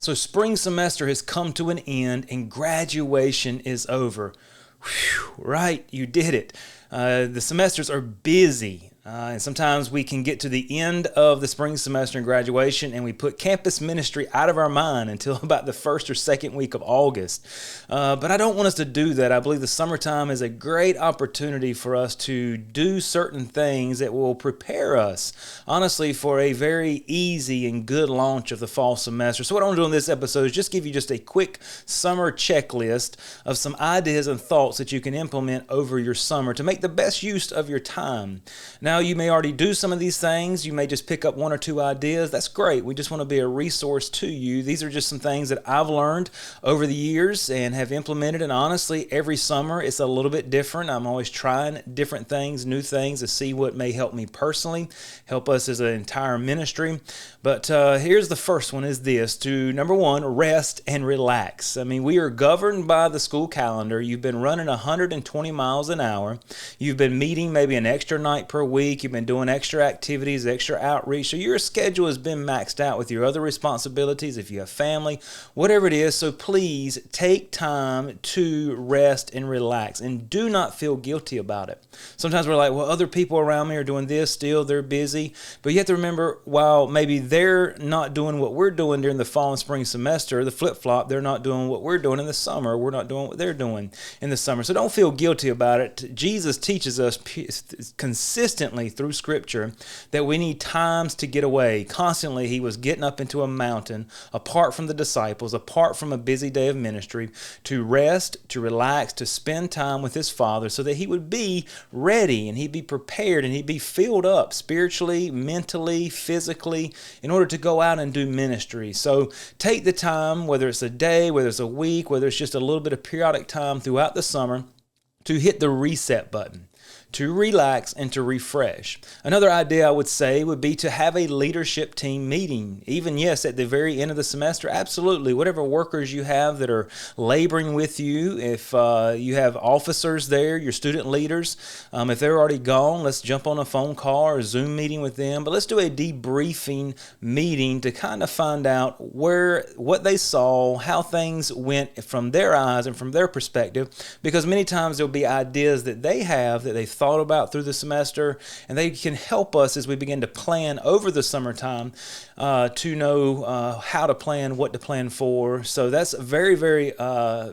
So spring semester has come to an end and graduation is over. Whew, right, you did it. The semesters are busy. And sometimes we can get to the end of the spring semester and graduation and we put campus ministry out of our mind until about the first or second week of August. But I don't want us to do that. I believe the summertime is a great opportunity for us to do certain things that will prepare us, honestly, for a very easy and good launch of the fall semester. So what I want to do in this episode is just give you just a quick summer checklist of some ideas and thoughts that you can implement over your summer to make the best use of your time. Now, you may already do some of these things. You may just pick up one or two ideas. That's great. We just want to be a resource to you. These are just some things that I've learned over the years and have implemented. And honestly, every summer it's a little bit different. I'm always trying different things, new things to see what may help me personally, help us as an entire ministry. But here's the first one is this, to number one, rest and relax. I mean, we are governed by the school calendar. You've been running 120 miles an hour. You've been meeting maybe an extra night per week. You've been doing extra activities, extra outreach. So your schedule has been maxed out with your other responsibilities, if you have family, whatever it is. So please take time to rest and relax and do not feel guilty about it. Sometimes we're like, well, other people around me are doing this still, they're busy. But you have to remember, while maybe they're not doing what we're doing during the fall and spring semester, the flip-flop, they're not doing what we're doing in the summer. We're not doing what they're doing in the summer. So don't feel guilty about it. Jesus teaches us consistently through Scripture that we need times to get away. Constantly, he was getting up into a mountain, apart from the disciples, apart from a busy day of ministry, to rest, to relax, to spend time with his Father so that he would be ready and he'd be prepared and he'd be filled up spiritually, mentally, physically, in order to go out and do ministry. So take the time, whether it's a day, whether it's a week, whether it's just a little bit of periodic time throughout the summer, to hit the reset button, to relax and to refresh. Another idea I would say would be to have a leadership team meeting. Even, yes, at the very end of the semester, absolutely. Whatever workers you have that are laboring with you, if you have officers there, your student leaders, if they're already gone, let's jump on a phone call or a Zoom meeting with them. But let's do a debriefing meeting to kind of find out what they saw, how things went from their eyes and from their perspective, because many times there'll be ideas that they have that they thought about through the semester, and they can help us as we begin to plan over the summertime to know how to plan, what to plan for. So that's very, very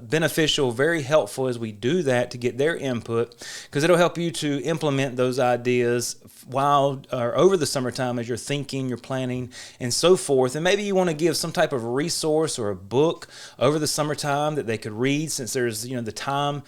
beneficial, very helpful as we do that to get their input, because it'll help you to implement those ideas while or over the summertime as you're thinking, you're planning, and so forth. And maybe you want to give some type of resource or a book over the summertime that they could read, since there's, the time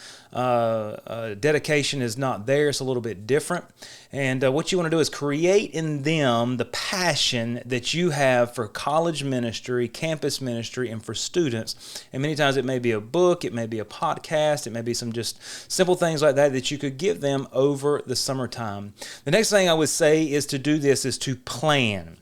dedication is not there. It's a little bit different. And what you want to do is create in them the passion that you have for college ministry, campus ministry, and for students. And many times it may be a book, it may be a podcast, it may be some just simple things like that you could give them over the summertime. The next thing I would say is to do this is to plan.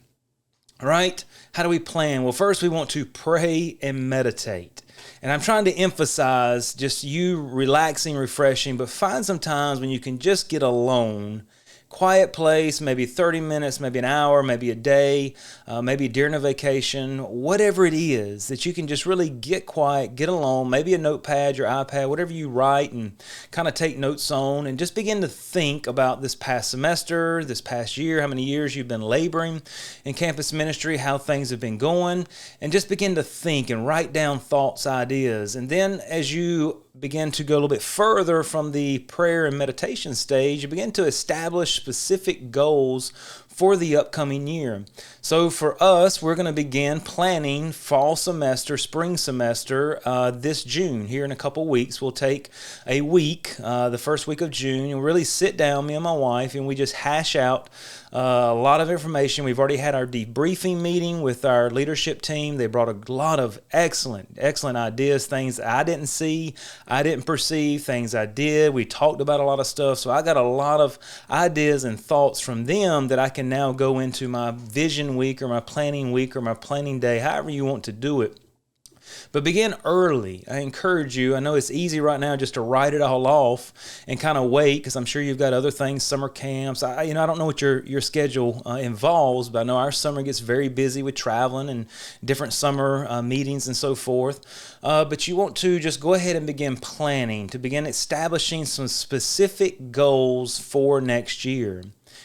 Right? How do we plan? Well, first we want to pray and meditate. And I'm trying to emphasize just you relaxing, refreshing, but find some times when you can just get alone, quiet place, maybe 30 minutes, maybe an hour, maybe a day, maybe during a vacation, whatever it is, that you can just really get quiet, get alone, maybe a notepad, your iPad, whatever you write and kind of take notes on, and just begin to think about this past semester, this past year, how many years you've been laboring in campus ministry, how things have been going, and just begin to think and write down thoughts, ideas. And then as you begin to go a little bit further from the prayer and meditation stage, you begin to establish specific goals for the upcoming year. So for us, we're going to begin planning fall semester, spring semester this June. Here in a couple weeks, we'll take a week, the first week of June, and really sit down, me and my wife, and we just hash out a lot of information. We've already had our debriefing meeting with our leadership team. They brought a lot of excellent ideas, things I didn't see, I didn't perceive, things I did. We talked about a lot of stuff. So I got a lot of ideas and thoughts from them that I can now go into my vision week or my planning day, however you want to do it. But begin early. I encourage you. I know it's easy right now just to write it all off and kind of wait, because I'm sure you've got other things, summer camps. I don't know what your schedule involves, but I know our summer gets very busy with traveling and different summer meetings and so forth. But you want to just go ahead and begin planning, to begin establishing some specific goals for next year.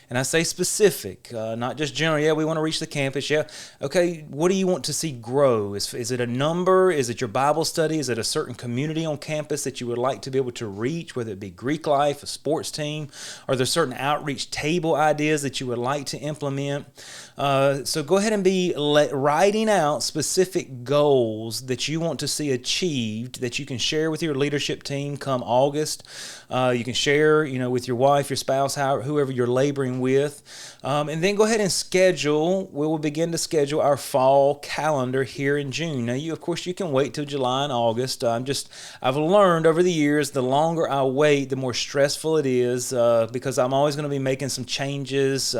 And I say specific, not just general. Yeah, we want to reach the campus. Yeah. Okay, what do you want to see grow? Is it a number? Is it your Bible study? Is it a certain community on campus that you would like to be able to reach, whether it be Greek life, a sports team? Are there certain outreach table ideas that you would like to implement? So go ahead and be writing out specific goals that you want to see achieved that you can share with your leadership team come August. You can share, with your wife, your spouse, whoever you're laboring with. And then go ahead and schedule. We will begin to schedule our fall calendar here in June. Now, of course, you can wait till July and August. I've learned over the years, the longer I wait, the more stressful it is, because I'm always going to be making some changes,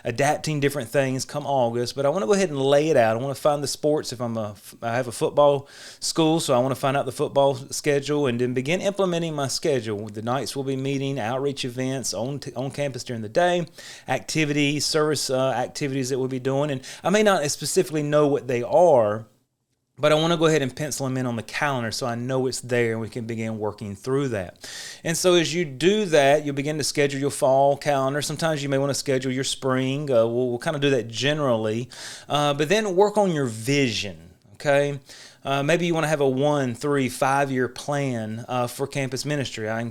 adapting different things come August. But I want to go ahead and lay it out. I want to find the sports. I have a football school, so I want to find out the football schedule and then begin implementing my schedule. The nights we'll be meeting, outreach events on campus during the day, activities, service activities that we'll be doing. And I may not specifically know what they are, but I want to go ahead and pencil them in on the calendar so I know it's there and we can begin working through that. And so as you do that, you'll begin to schedule your fall calendar. Sometimes you may want to schedule your spring. We'll kind of do that generally. But then work on your vision, okay? Maybe you want to have a 1, 3, 5-year plan for campus ministry. I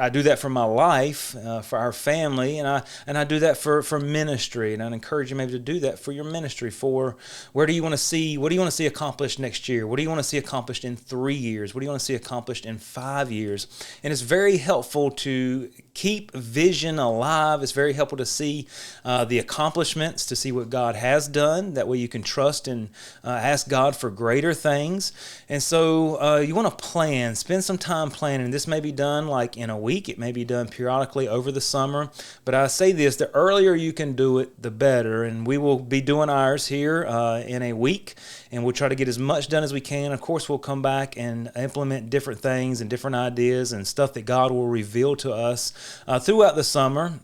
do that for my life, for our family, and I do that for ministry. And I encourage you maybe to do that for your ministry. For what do you want to see accomplished next year? What do you want to see accomplished in 3 years? What do you want to see accomplished in 5 years? And it's very helpful to keep vision alive. It's very helpful to see the accomplishments, to see what God has done. That way you can trust and ask God for greater things. And so you want to plan, spend some time planning. This may be done like in a week. It may be done periodically over the summer. But I say this, the earlier you can do it, the better. And we will be doing ours here in a week. And we'll try to get as much done as we can. Of course, we'll come back and implement different things and different ideas and stuff that God will reveal to us throughout the summer.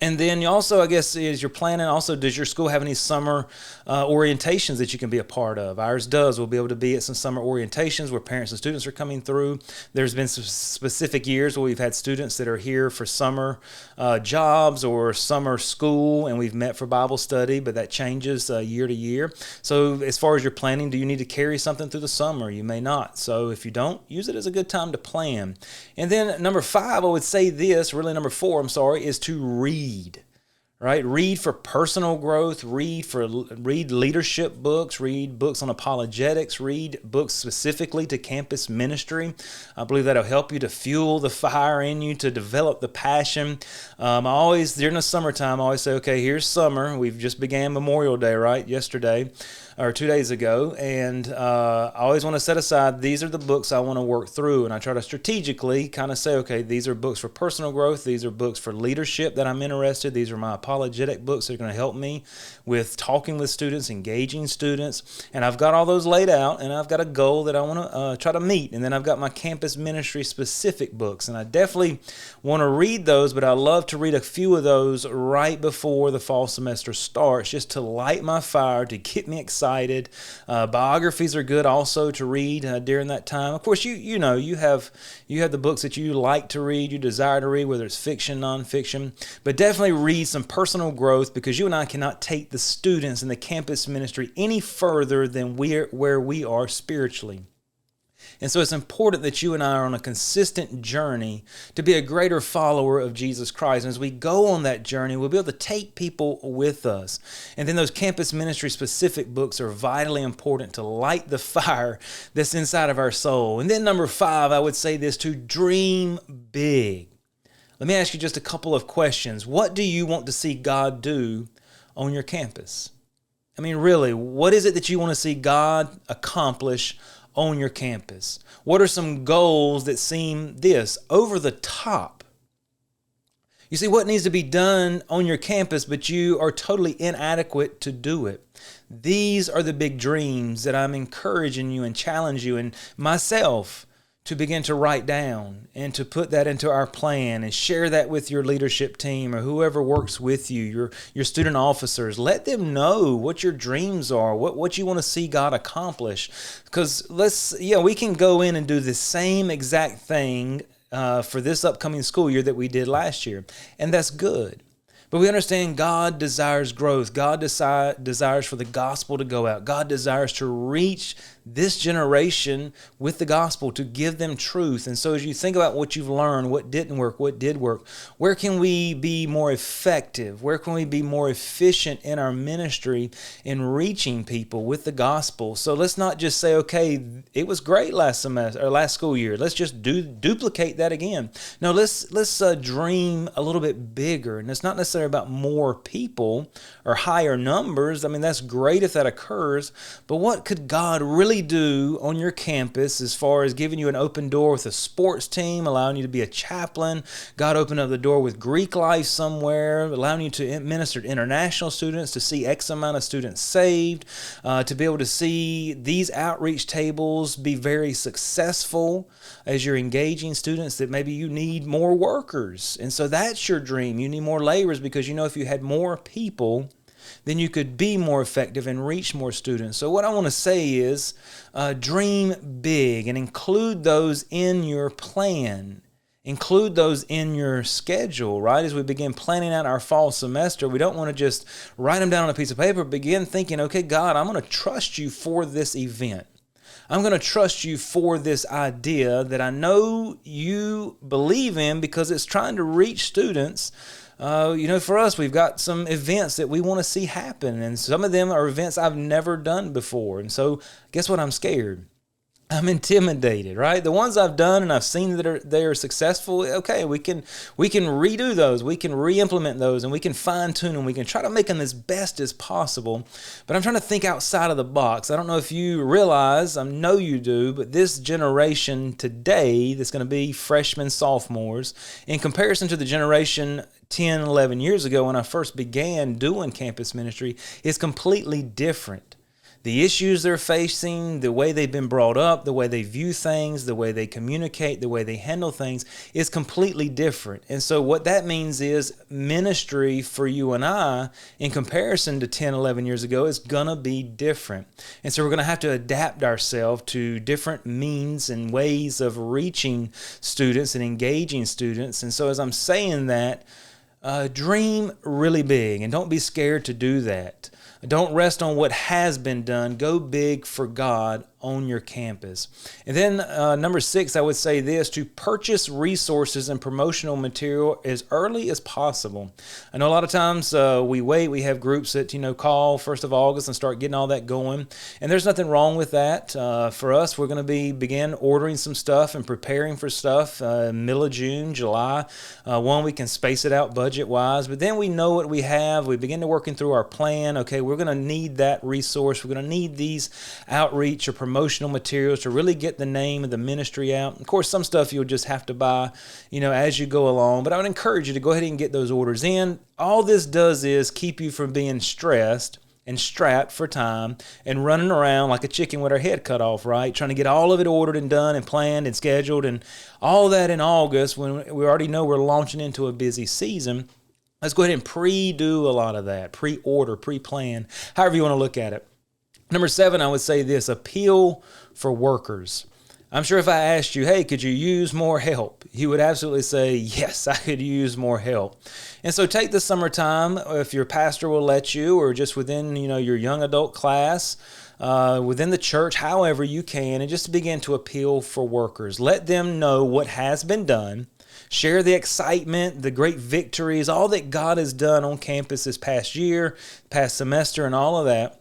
And then you also, I guess, as you're planning, also, does your school have any summer orientations that you can be a part of? Ours does. We'll be able to be at some summer orientations where parents and students are coming through. There's been some specific years where we've had students that are here for summer jobs or summer school, and we've met for Bible study, but that changes year to year. So as far as your planning, do you need to carry something through the summer? You may not. So if you don't, use it as a good time to plan. And then number 4, is to read. Right? Read for personal growth, read leadership books, read books on apologetics, read books specifically to campus ministry. I believe that'll help you to fuel the fire in you, to develop the passion. During the summertime, I always say, okay, here's summer. We've just began Memorial Day, right? Yesterday or 2 days ago. And I always want to set aside, these are the books I want to work through. And I try to strategically kind of say, okay, these are books for personal growth. These are books for leadership that I'm interested. These are my apologetic books that are going to help me with talking with students, engaging students. And I've got all those laid out, and I've got a goal that I want to try to meet. And then I've got my campus ministry specific books. And I definitely want to read those, but I love to read a few of those right before the fall semester starts, just to light my fire, to get me excited. Biographies are good also to read during that time. Of course, you have the books that you like to read, you desire to read, whether it's fiction, nonfiction, but definitely read some personal growth, because you and I cannot take the students in the campus ministry any further than where we are spiritually. And so it's important that you and I are on a consistent journey to be a greater follower of Jesus Christ. And as we go on that journey, we'll be able to take people with us. And then those campus ministry specific books are vitally important to light the fire that's inside of our soul. And then number 5, I would say this, to dream big. Let me ask you just a couple of questions. What do you want to see God do on your campus? I mean, really, what is it that you want to see God accomplish on your campus? What are some goals that seem over the top? You see, what needs to be done on your campus, but you are totally inadequate to do it? These are the big dreams that I'm encouraging you and challenge you and myself to begin to write down and to put that into our plan and share that with your leadership team or whoever works with you, your student officers. Let them know what your dreams are, what you want to see God accomplish. Because we can go in and do the same exact thing for this upcoming school year that we did last year, and that's good. But we understand God desires growth. God desires for the gospel to go out. God desires to reach this generation with the gospel, to give them truth. And so as you think about what you've learned, what didn't work, what did work, where can we be more effective? Where can we be more efficient in our ministry in reaching people with the gospel? So let's not just say, okay, it was great last semester or last school year. Let's just duplicate that again. No, let's dream a little bit bigger. And it's not necessarily about more people or higher numbers. I mean, that's great if that occurs, but what could God really do on your campus as far as giving you an open door with a sports team, allowing you to be a chaplain? God opened up the door with Greek life somewhere, allowing you to minister to international students, to see X amount of students saved, to be able to see these outreach tables be very successful as you're engaging students that maybe you need more workers. And so that's your dream. You need more laborers because you know if you had more people, then you could be more effective and reach more students. So what I want to say is dream big and include those in your plan. Include those in your schedule, right? As we begin planning out our fall semester, we don't want to just write them down on a piece of paper. Begin thinking, okay, God, I'm going to trust you for this event. I'm going to trust you for this idea that I know you believe in because it's trying to reach students. For us, we've got some events that we want to see happen, and some of them are events I've never done before. And so guess what? I'm scared. I'm right? The ones I've done and I've seen that they are successful, okay, we can redo those, we can re-implement those, and we can fine-tune them, we can try to make them as best as possible. But I'm trying to think outside of the box. I don't know if you realize, I know you do, but this generation today that's going to be freshmen, sophomores, in comparison to the generation 10, 11 years ago when I first began doing campus ministry, is completely different. The issues they're facing, the way they've been brought up, the way they view things, the way they communicate, the way they handle things is completely different. And so what that means is ministry for you and I, in comparison to 10, 11 years ago, is going to be different. And so we're going to have to adapt ourselves to different means and ways of reaching students and engaging students. And so as I'm saying that, dream really big and don't be scared to do that. Don't rest on what has been done. Go big for God on your campus. And then number 6, I would say this: to purchase resources and promotional material as early as possible. I know a lot of times we wait. We have groups that call 1st of August and start getting all that going. And there's nothing wrong with that. For us, we're going to begin ordering some stuff and preparing for stuff middle of June, July. We can space it out budget-wise. But then we know what we have. We begin to working through our plan. Okay, we're going to need that resource. We're going to need these outreach or promotional materials to really get the name of the ministry out. Of course, some stuff you'll just have to buy, as you go along. But I would encourage you to go ahead and get those orders in. All this does is keep you from being stressed and strapped for time and running around like a chicken with our head cut off, right? Trying to get all of it ordered and done and planned and scheduled and all that in August when we already know we're launching into a busy season. Let's go ahead and pre-do a lot of that, pre-order, pre-plan, however you want to look at it. Number 7, I would say this: appeal for workers. I'm sure if I asked you, hey, could you use more help? You would absolutely say, yes, I could use more help. And so take the summertime, if your pastor will let you, or just within, your young adult class, within the church, however you can, and just begin to appeal for workers. Let them know what has been done. Share the excitement, the great victories, all that God has done on campus this past year, past semester, and all of that.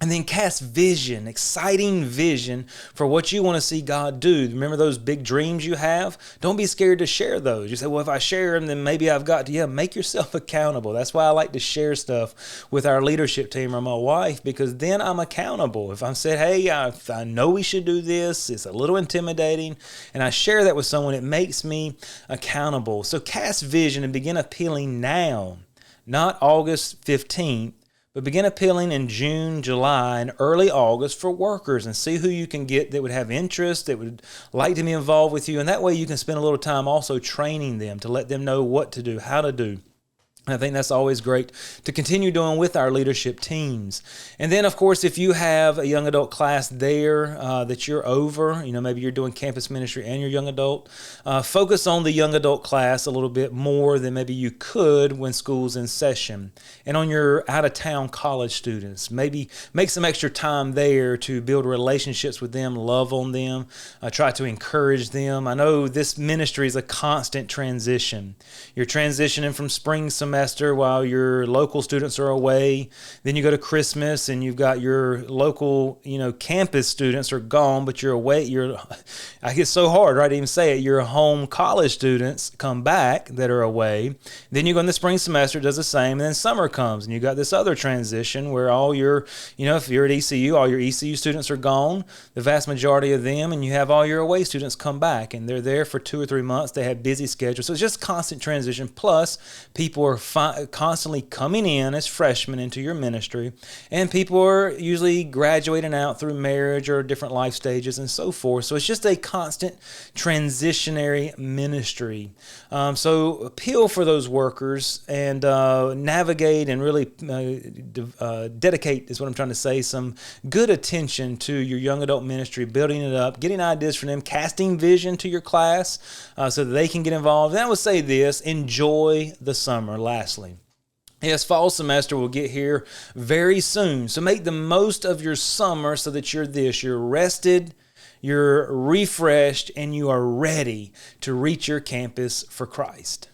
And then cast vision, exciting vision for what you want to see God do. Remember those big dreams you have? Don't be scared to share those. You say, well, if I share them, then maybe I've got to. Yeah, make yourself accountable. That's why I like to share stuff with our leadership team or my wife, because then I'm accountable. If I said, hey, I know we should do this, it's a little intimidating, and I share that with someone, it makes me accountable. So cast vision and begin appealing now, not August 15th. but begin appealing in June, July, and early August for workers and see who you can get that would have interest, that would like to be involved with you. And that way you can spend a little time also training them to let them know what to do, how to do. I think that's always great to continue doing with our leadership teams. And then, of course, if you have a young adult class there that you're over, maybe you're doing campus ministry and your young adult, focus on the young adult class a little bit more than maybe you could when school's in session. And on your out-of-town college students, maybe make some extra time there to build relationships with them, love on them, try to encourage them. I know this ministry is a constant transition. You're transitioning from spring semester while your local students are away. Then you go to Christmas and you've got your local, campus students are gone, but you're away. I get so hard, right, to even say it. Your home college students come back that are away. Then you go in the spring semester, it does the same. And then summer comes and you got this other transition where all your, if you're at ECU, all your ECU students are gone, the vast majority of them, and you have all your away students come back and they're there for 2 or 3 months. They have busy schedules. So it's just constant transition. Plus, people are constantly coming in as freshmen into your ministry, and people are usually graduating out through marriage or different life stages and so forth. So it's just a constant transitionary ministry. So appeal for those workers and navigate and really dedicate, is what I'm trying to say, some good attention to your young adult ministry, building it up, getting ideas from them, casting vision to your class so that they can get involved. And I would say this: enjoy the summer. Lastly, yes, fall semester will get here very soon. So make the most of your summer so that you're rested, you're refreshed, and you are ready to reach your campus for Christ.